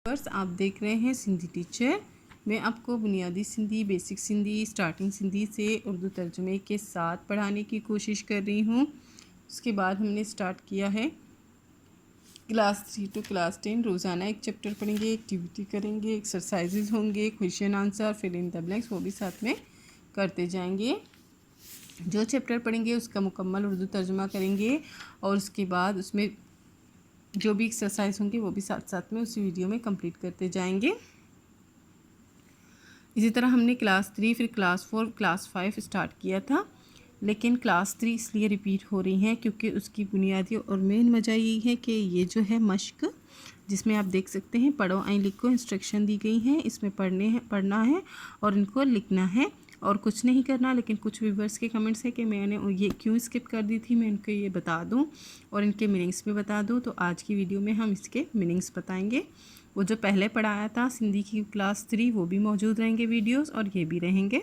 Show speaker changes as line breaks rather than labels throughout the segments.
बस आप देख रहे हैं सिंधी टीचर। मैं आपको बुनियादी सिंधी, बेसिक सिंधी, स्टार्टिंग सिंधी से उर्दू तर्जुमे के साथ पढ़ाने की कोशिश कर रही हूँ। उसके बाद हमने स्टार्ट किया है क्लास 3 टू क्लास 10। रोज़ाना एक चैप्टर पढ़ेंगे, एक्टिविटी करेंगे, एक्सरसाइजेज होंगे, question answer, fill in the blanks वो भी साथ में करते जाएंगे। जो चैप्टर पढ़ेंगे उसका मुकम्मल उर्दू तर्जुमा करेंगे और उसके बाद उसमें जो भी एक्सरसाइज होंगे वो भी साथ साथ में उसी वीडियो में कंप्लीट करते जाएंगे। इसी तरह हमने क्लास 3, फिर क्लास 4, क्लास 5 स्टार्ट किया था, लेकिन क्लास 3 इसलिए रिपीट हो रही हैं क्योंकि उसकी बुनियादी और मेन वजह यही है कि ये जो है मश्क, जिसमें आप देख सकते हैं पढ़ो आई लिखो इंस्ट्रक्शन दी गई हैं, इसमें पढ़ना है और इनको लिखना है और कुछ नहीं करना। लेकिन कुछ व्यूवर्स के कमेंट्स है कि मैंने ये क्यों स्किप कर दी थी, मैं उनको ये बता दूं और इनके मीनिंग्स भी बता दूं। तो आज की वीडियो में हम इसके मीनिंग्स बताएंगे। वो जो पहले पढ़ाया था सिंधी की क्लास 3 वो भी मौजूद रहेंगे वीडियोस और ये भी रहेंगे।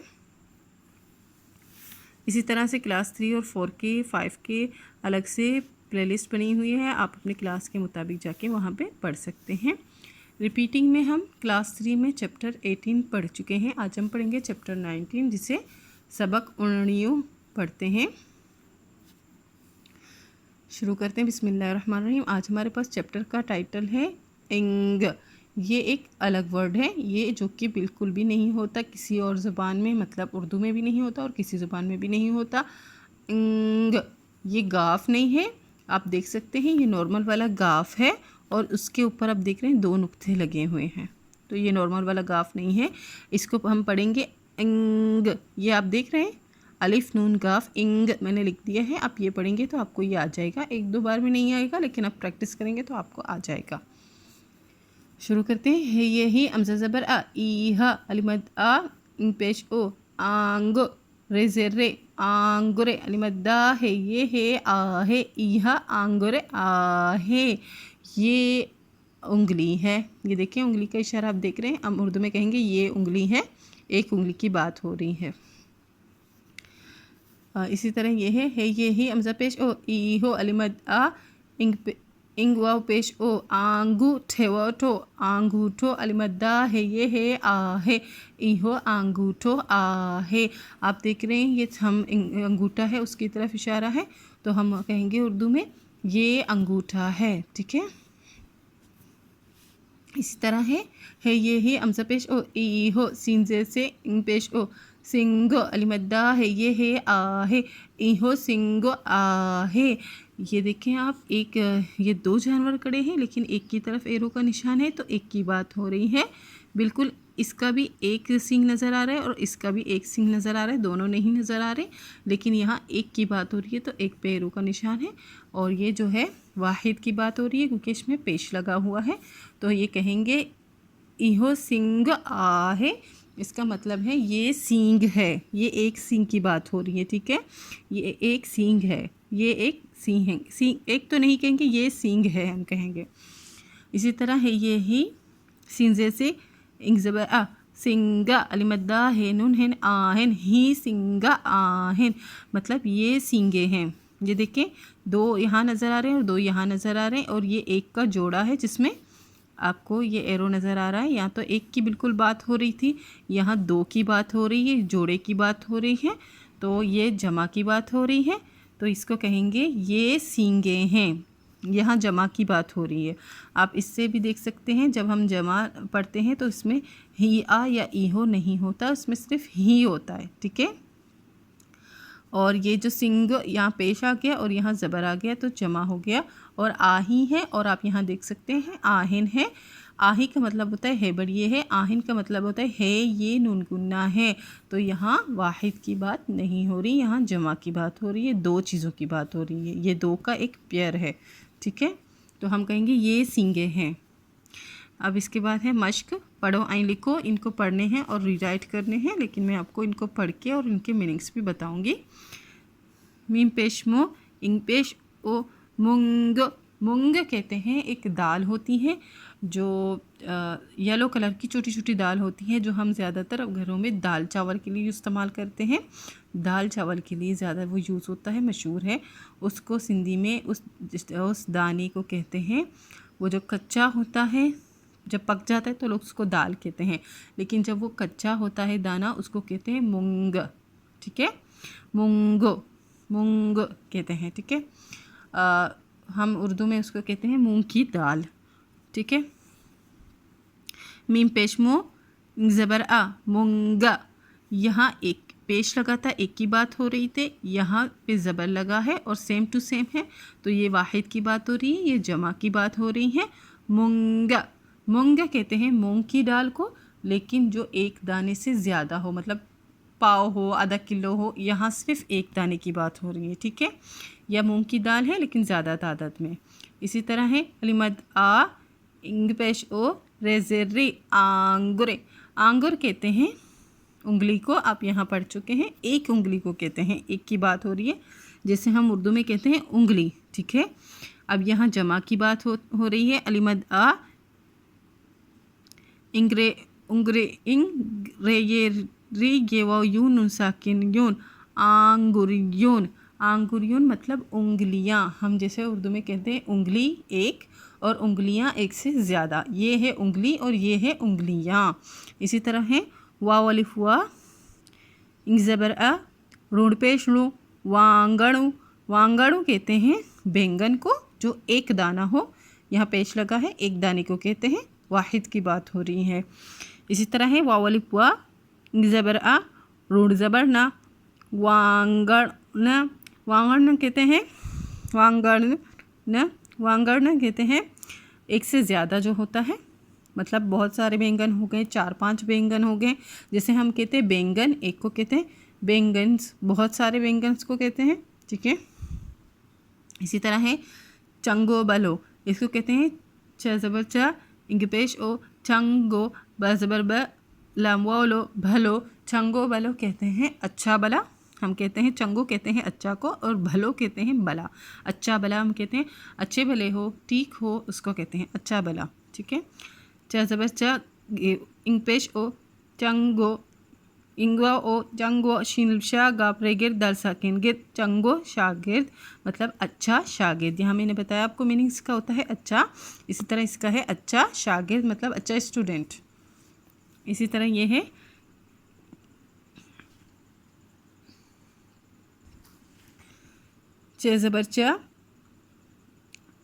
इसी तरह से क्लास 3 और 4 के 5 के अलग से प्लेलिस्ट बनी हुई है, आप अपने क्लास के मुताबिक जाके वहाँ पे पढ़ सकते हैं। रिपीटिंग में हम क्लास 3 में चैप्टर 18 पढ़ चुके हैं। आज हम पढ़ेंगे चैप्टर 19 जिसे सबक उन्नियों पढ़ते हैं। शुरू करते हैं। बिस्मिल्लाहिर्रहमानिर्रहीम। आज हमारे पास चैप्टर का टाइटल है इंग। ये एक अलग वर्ड है, ये जो कि बिल्कुल भी नहीं होता किसी और ज़ुबान में, मतलब उर्दू में भी नहीं होता और किसी ज़ुबान में भी नहीं होता। इंग, ये गाफ नहीं है, आप देख सकते हैं ये नॉर्मल वाला गाफ है और उसके ऊपर आप देख रहे हैं 2 नुक्ते लगे हुए हैं, तो ये नॉर्मल वाला गाफ नहीं है। इसको हम पढ़ेंगे इंग। ये आप देख रहे हैं अलिफ नून गाफ इंग मैंने लिख दिया है। आप ये पढ़ेंगे तो आपको ये आ जाएगा, 1-2 बार में नहीं आएगा लेकिन आप प्रैक्टिस करेंगे तो आपको आ जाएगा। शुरू करते हैं। है ये ही अमज़ा ज़बर आ, ई हा, अलिमद आ, इंग पेश ओ, आंगो, रे ज़ेरे, आंगुरे, अलिमद्दा है ये है आ है, ईहा आंगुरे आ है, ये उंगली है। ये देखिए उंगली का इशारा आप देख रहे हैं। हम उर्दू में कहेंगे ये उंगली है, एक उंगली की बात हो रही है। इसी तरह ये है ये ही अमज़ा पेश ओ, ई हो, अलिमद आ, इंग वाव पेश ओ, आंगू ठेवटो, आंगूठो, अलिमद्दा है ये है आ है, इहो आंगूठो आ है। आप देख रहे हैं ये हम अंगूठा है उसकी तरफ इशारा है, तो हम कहेंगे उर्दू में ये अंगूठा है। ठीक है। इसी तरह है ये ही अमज़ा पेश ओ, ई हो, सीन से इंग पेश ओ, सिंगो, अलिमद्दा है ये है आ है, इहो सिंगो आ है। ये देखें आप, एक ये 2 जानवर खड़े हैं लेकिन एक की तरफ एरो का निशान है तो एक की बात हो रही है। बिल्कुल इसका भी एक सींग नज़र आ रहा है और इसका भी एक सींग नज़र आ रहा है, दोनों नहीं नज़र आ रहे, लेकिन यहाँ एक की बात हो रही है तो एक पे एरो का निशान है और ये जो है वाहिद की बात हो रही है क्योंकि इसमें पेश लगा हुआ है। तो ये कहेंगे इहो सिंग आ है, इसका मतलब है ये सींग है, ये एक सींग की बात हो रही है। ठीक है, ये एक सींग है, ये एक सींग है, सींग एक तो नहीं कहेंगे, ये सींग है हम कहेंगे। इसी तरह है ये ही सींजे से इंग ज़बर आ, सिंगा, अलिमद्दा है नून है आहन, ही सिंगा आहन, मतलब ये सींगे हैं। ये देखें 2 यहाँ नज़र आ रहे हैं और 2 यहाँ नज़र आ रहे हैं और ये एक का जोड़ा है जिसमें आपको ये एरो नज़र आ रहा है। यहाँ तो एक की बिल्कुल बात हो रही थी, यहाँ 2 की बात हो रही है, जोड़े की बात हो रही है, तो ये जमा की बात हो रही है, तो इसको कहेंगे ये सींगे हैं। यहाँ जमा की बात हो रही है। आप इससे भी देख सकते हैं जब हम जमा पढ़ते हैं तो इसमें ही आ या ईहो नहीं होता, उसमें सिर्फ ही होता है। ठीक है, और ये जो सिंग यहाँ पेश आ गया और यहाँ ज़बर आ गया तो जमा हो गया और आही है और आप यहाँ देख सकते हैं आहिन है। आही का मतलब होता है बट ये है, आहिन का मतलब होता है ये नून गुन्ना है, तो यहाँ वाहिद की बात नहीं हो रही, यहाँ जमा की बात हो रही है, 2 चीज़ों की बात हो रही है, ये 2 का एक पेयर है। ठीक है, तो हम कहेंगे ये सींगे हैं। अब इसके बाद है मश्क, पढ़ो आई लिखो, इनको पढ़ने हैं और रीराइट करने हैं, लेकिन मैं आपको इनको पढ़ के और इनके मीनिंग्स भी बताऊंगी। मीम पेश मो, इंग पेश ओ, मूंग। मूंग कहते हैं एक दाल होती है जो येलो कलर की छोटी छोटी दाल होती है, जो हम ज़्यादातर घरों में दाल चावल के लिए इस्तेमाल करते हैं। दाल चावल के लिए ज़्यादा वो यूज़ होता है, मशहूर है। उसको सिंधी में उस दाने को कहते हैं, वो जो कच्चा होता है जब पक जाता है तो लोग उसको दाल कहते हैं, लेकिन जब वो कच्चा होता है दाना उसको कहते हैं मूंग। ठीक है, मूंगो, मूंग कहते हैं। ठीक है, हम उर्दू में उसको कहते हैं मूंग की दाल। ठीक है, मीम पेश मो ज़बर आ, मूंगा। यहाँ एक पेश लगा था, एक की बात हो रही थी, यहाँ पे ज़बर लगा है और सेम टू सेम है, तो ये वाहिद की बात हो रही है, ये जमा की बात हो रही है। मूंगा, मूंगा कहते हैं मूंग की दाल को, लेकिन जो एक दाने से ज़्यादा हो, मतलब पाव हो, आधा किलो हो, यहाँ सिर्फ एक दाने की बात हो रही है। ठीक है, यह मूंग की दाल है लेकिन ज़्यादा तादाद में। इसी तरह है अलिमद आ, इंग पेश ओ, रेज़ेरी, आंगुरे। आंगुर कहते हैं उंगली को, आप यहाँ पढ़ चुके हैं, एक उंगली को कहते हैं, एक की बात हो रही है, जैसे हम उर्दू में कहते हैं उंगली। ठीक है, अब यहाँ जमा की बात हो रही है। अलिमद आ, इंग्रे, उंगरे, इंग रे ये री ये वो यून नुन साकिन यून, आंगुरियून। आंगुरियून मतलब उंगलियाँ, हम जैसे उर्दू में कहते हैं उंगली एक और उंगलियाँ एक से ज़्यादा, ये है उंगली और ये है उंगलियाँ। इसी तरह है वाव अलिफ वा, इंग ज़बर अ, रूढ़ पेश रू, वांगड़ू। वांगड़ू कहते हैं बैंगन को जो एक दाना हो, यहाँ पेश लगा है, एक दाने को कहते हैं, वाहिद की बात हो रही है। इसी तरह है वाव अलिफ वा, इंग ज़बर आ, रूढ़ ज़बर ना, वांगड़ न। वांगड़ न कहते हैं, वांगड़ न, वांगड़ न कहते हैं एक से ज़्यादा जो होता है, मतलब बहुत सारे बैंगन हो गए, 4-5 बैंगन हो गए, जैसे हम कहते हैं बैंगन एक को कहते हैं बैंगन्स, बहुत सारे बैंगन्स को कहते हैं। ठीक है, इसी तरह है चंगो बलो, इसको कहते हैं च ज़बर च, इंग पेश ओ, चंगो, ब ज़बर ब, लाम वाव लो, भलो। चंगो बलो कहते हैं अच्छा भला, हम कहते हैं चंगो कहते हैं अच्छा को, और भलो कहते हैं भला। अच्छा भला हम कहते हैं अच्छे भले हो, ठीक हो, उसको कहते हैं अच्छा भला। ठीक है, च ज़बर च, इंग पेश ओ, चंगो, इंगवा ओ, चंगो, शीन शाह गाप रेगिर दल साकिन गिर, चंगो शागिर्द मतलब अच्छा शागिर्द। यहाँ मैंने बताया आपको मीनिंग इसका होता है अच्छा, इसी तरह इसका है अच्छा शागिर्द मतलब अच्छा स्टूडेंट। इसी तरह ये है च ज़बर च,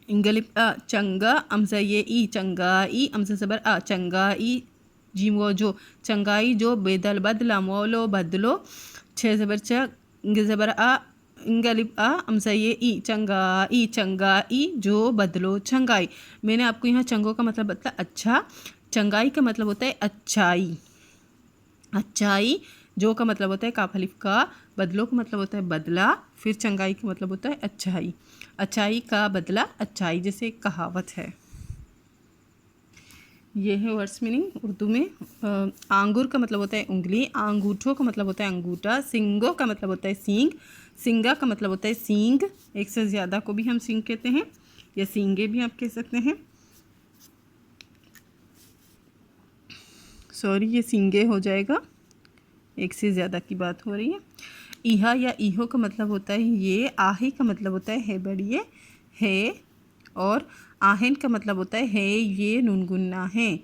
इंगलिप अ, चंगा, अमज़ा ये ई, चंगाई, अमज़ा ज़बर आ, चंगाई, जीम वो जो, चंगाई जो, बेदल बदला, मोलो बदलो। छः ज़बर च, इंग ज़बर आ, इंगलिप आ, अमज़ा ये ई, चंगाई, चंगाई जो बदलो चंगाई। मैंने आपको यहाँ चंगो का मतलब बताया अच्छा, चंगाई का मतलब होता है अच्छाई, अच्छाई, जो का मतलब होता है काफ अलिफ का, बदलो का मतलब होता है बदला, फिर चंगाई का मतलब होता है अच्छाई, अच्छाई का बदला अच्छाई, जैसे एक कहावत है। ये है वर्ड्स मीनिंग उर्दू में। आंगूर का मतलब होता है उंगली, आंगूठों का मतलब होता है अंगूठा, सिंगो का मतलब होता है सींग, सिंगा का मतलब होता है सींग, एक से ज़्यादा को भी हम सींग कहते हैं या सींगे भी आप कह सकते हैं, सॉरी ये सींगे हो जाएगा, एक से ज़्यादा की बात हो रही है। इहा या इहो का मतलब होता है ये, आहे का मतलब होता है बढ़िए है, और आहन का मतलब होता है ये नुनगुन्ना है।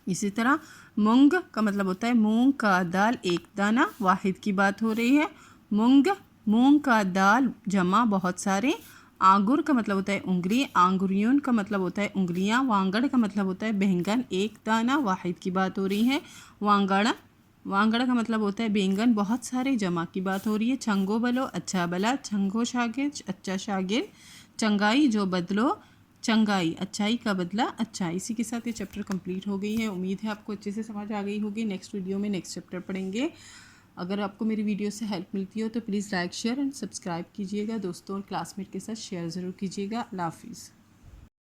इसी तरह मूंग का मतलब होता है मूंग का दाल एक दाना, वाहिद की बात हो रही है। मूंग, मूंग का दाल जमा बहुत सारे। आंगुर का मतलब होता है उंगली, आंगुरियों का मतलब होता है उंगलियां। वांगड़ का मतलब होता है बैंगन एक दाना, वाहिद की बात हो रही है। वांगड़, वांगड़ का मतलब होता है बैंगन बहुत सारे, जमा की बात हो रही है। छंगो बलो अच्छा भला, छंगो शागिर अच्छा शागिर, चंगाई जो बदलो चंगाई, अच्छाई का बदला अच्छाई। इसी के साथ ये चैप्टर कंप्लीट हो गई है, उम्मीद है आपको अच्छे से समझ आ गई होगी। नेक्स्ट वीडियो में नेक्स्ट चैप्टर पढ़ेंगे। अगर आपको मेरी वीडियो से हेल्प मिलती हो तो please like share and subscribe कीजिएगा, दोस्तों और क्लासमेट के साथ शेयर ज़रूर कीजिएगा। अल्लाह हाफिज़।